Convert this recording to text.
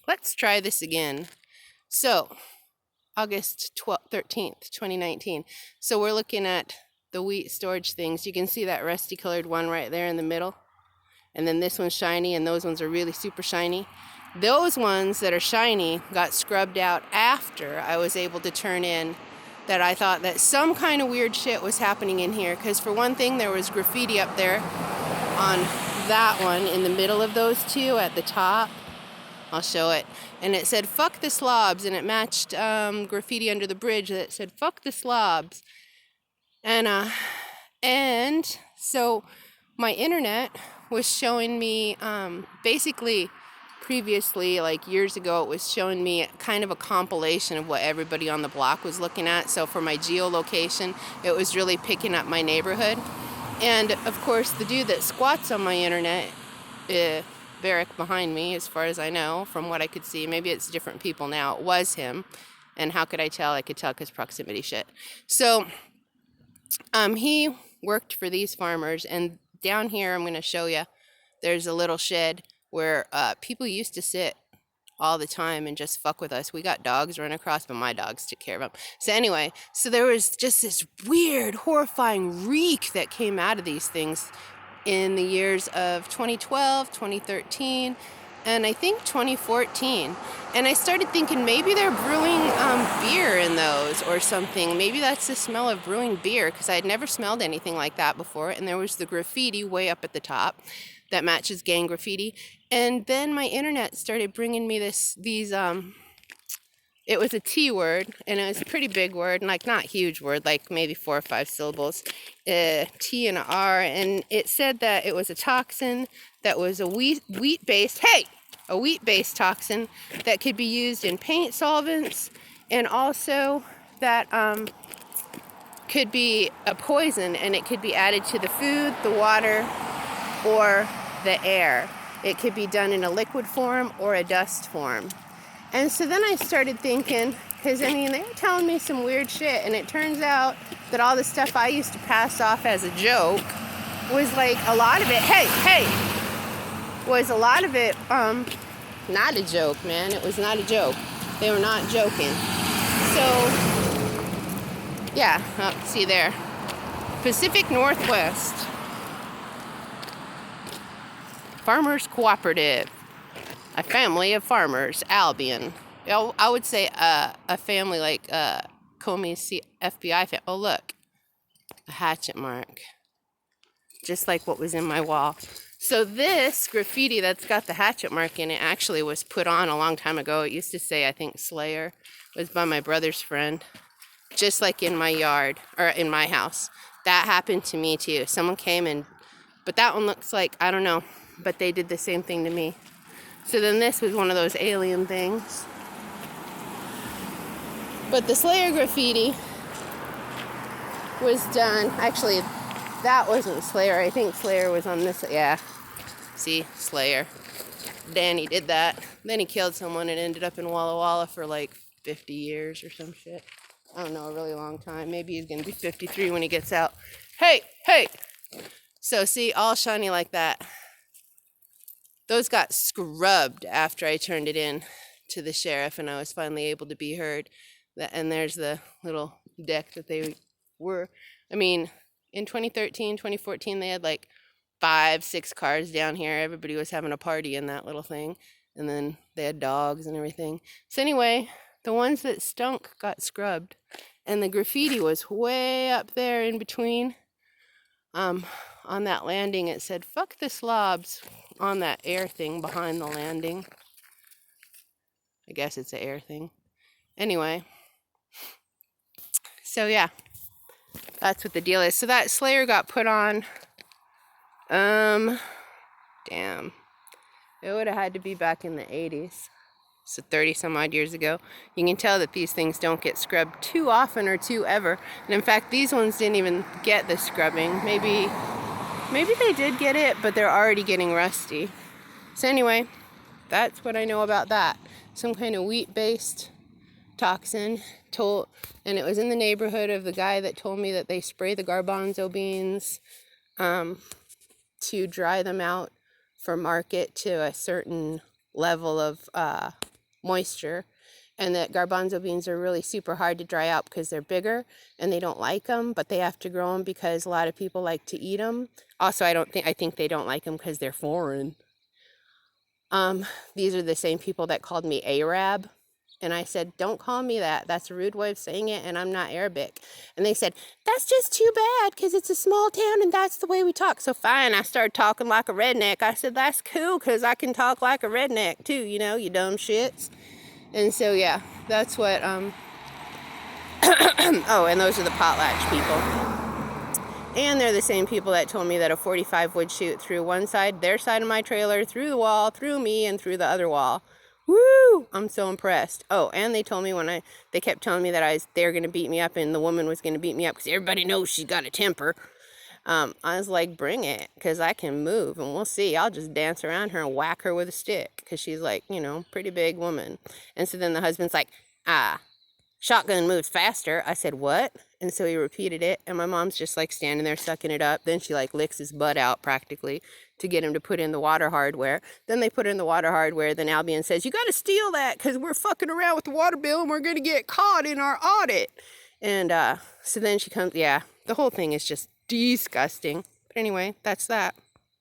let's try this again. So, August 12th, 13th, 2019. So we're looking at the wheat storage things. You can see that rusty colored one right there in the middle. And then this one's shiny, and those ones are really super shiny. Those ones that are shiny got scrubbed out after I was able to turn in that I thought that some kind of weird shit was happening in here. Because for one thing, there was graffiti up there on that one in the middle of those two at the top. I'll show it. And it said, fuck the slobs. And it matched graffiti under the bridge that said, fuck the slobs. And so my internet was showing me, basically previously, like years ago, it was showing me kind of a compilation of what everybody on the block was looking at. So for my geolocation, it was really picking up my neighborhood. And of course, the dude that squats on my internet, Barrick behind me, as far as I know, from what I could see, maybe it's different people now, it was him. And how could I tell? I could tell because proximity shit. So he worked for these farmers, and down here I'm going to show you, there's a little shed where people used to sit all the time and just fuck with us. We got dogs run across, but my dogs took care of them. So anyway, so there was just this weird, horrifying reek that came out of these things in the years of 2012, 2013, and I think 2014. And I started thinking maybe they're brewing beer in those or something. Maybe that's the smell of brewing beer, because I had never smelled anything like that before. And there was the graffiti way up at the top that matches gang graffiti. And then my internet started bringing me it was a T word, and it was a pretty big word, and like not huge word, like maybe 4 or 5 syllables, T and a R, and it said that it was a toxin that was a wheat-based toxin that could be used in paint solvents, and also that could be a poison, and it could be added to the food, the water, or the air. It could be done in a liquid form or a dust form. And so then I started thinking, because I mean, they were telling me some weird shit, and it turns out that all the stuff I used to pass off as a joke was like a lot of it, was a lot of it not a joke, man. It was not a joke. They were not joking. So, yeah, see there. Pacific Northwest Farmers Cooperative. A family of farmers, Albion. I would say a family like Comey's FBI family. Oh, look, a hatchet mark, just like what was in my wall. So this graffiti that's got the hatchet mark in it actually was put on a long time ago. It used to say, I think, Slayer. It was by my brother's friend, just like in my yard, or in my house. That happened to me too. Someone came but that one looks like, I don't know, but they did the same thing to me. So then this was one of those alien things. But the Slayer graffiti was done. Actually, that wasn't Slayer. I think Slayer was on this. Yeah. See, Slayer. Danny did that. Then he killed someone and ended up in Walla Walla for like 50 years or some shit. I don't know, a really long time. Maybe he's going to be 53 when he gets out. Hey! So see, all shiny like that. Those got scrubbed after I turned it in to the sheriff, and I was finally able to be heard. And there's the little deck that they were. I mean, in 2013, 2014, they had like 5, 6 cars down here. Everybody was having a party in that little thing. And then they had dogs and everything. So anyway, the ones that stunk got scrubbed. And the graffiti was way up there in between. On that landing, it said, fuck the slobs, on that air thing behind the landing. I guess it's an air thing. Anyway. So yeah, that's what the deal is. So that Slayer got put on, damn. It would have had to be back in the 80s. So 30 some odd years ago. You can tell that these things don't get scrubbed too often or too ever. And in fact, these ones didn't even get the scrubbing. Maybe they did get it, but they're already getting rusty. So anyway, that's what I know about that. Some kind of wheat-based toxin, and it was in the neighborhood of the guy that told me that they spray the garbanzo beans to dry them out for market to a certain level of moisture, and that garbanzo beans are really super hard to dry out because they're bigger and they don't like them, but they have to grow them because a lot of people like to eat them. Also, I think they don't like them because they're foreign. These are the same people that called me Arab. And I said, don't call me that. That's a rude way of saying it, and I'm not Arabic. And they said, that's just too bad because it's a small town and that's the way we talk. So fine, I started talking like a redneck. I said, that's cool because I can talk like a redneck too, you know, you dumb shits. And so, yeah, that's what, oh, and those are the potlatch people. And they're the same people that told me that a 45 would shoot through one side, their side of my trailer, through the wall, through me, and through the other wall. Woo! I'm so impressed. Oh, and they told me they kept telling me that they were going to beat me up and the woman was going to beat me up because everybody knows she's got a temper. I was like, bring it, because I can move and we'll see. I'll just dance around her and whack her with a stick because she's like, you know, pretty big woman. And so then the husband's like, shotgun moves faster. I said, what? And so he repeated it, and my mom's just like standing there sucking it up. Then she like licks his butt out practically to get him to put in the water hardware. Then they put in the water hardware. Then Albion says, you got to steal that because we're fucking around with the water bill and we're going to get caught in our audit. And so then she comes, yeah, the whole thing is just disgusting. But anyway, that's that.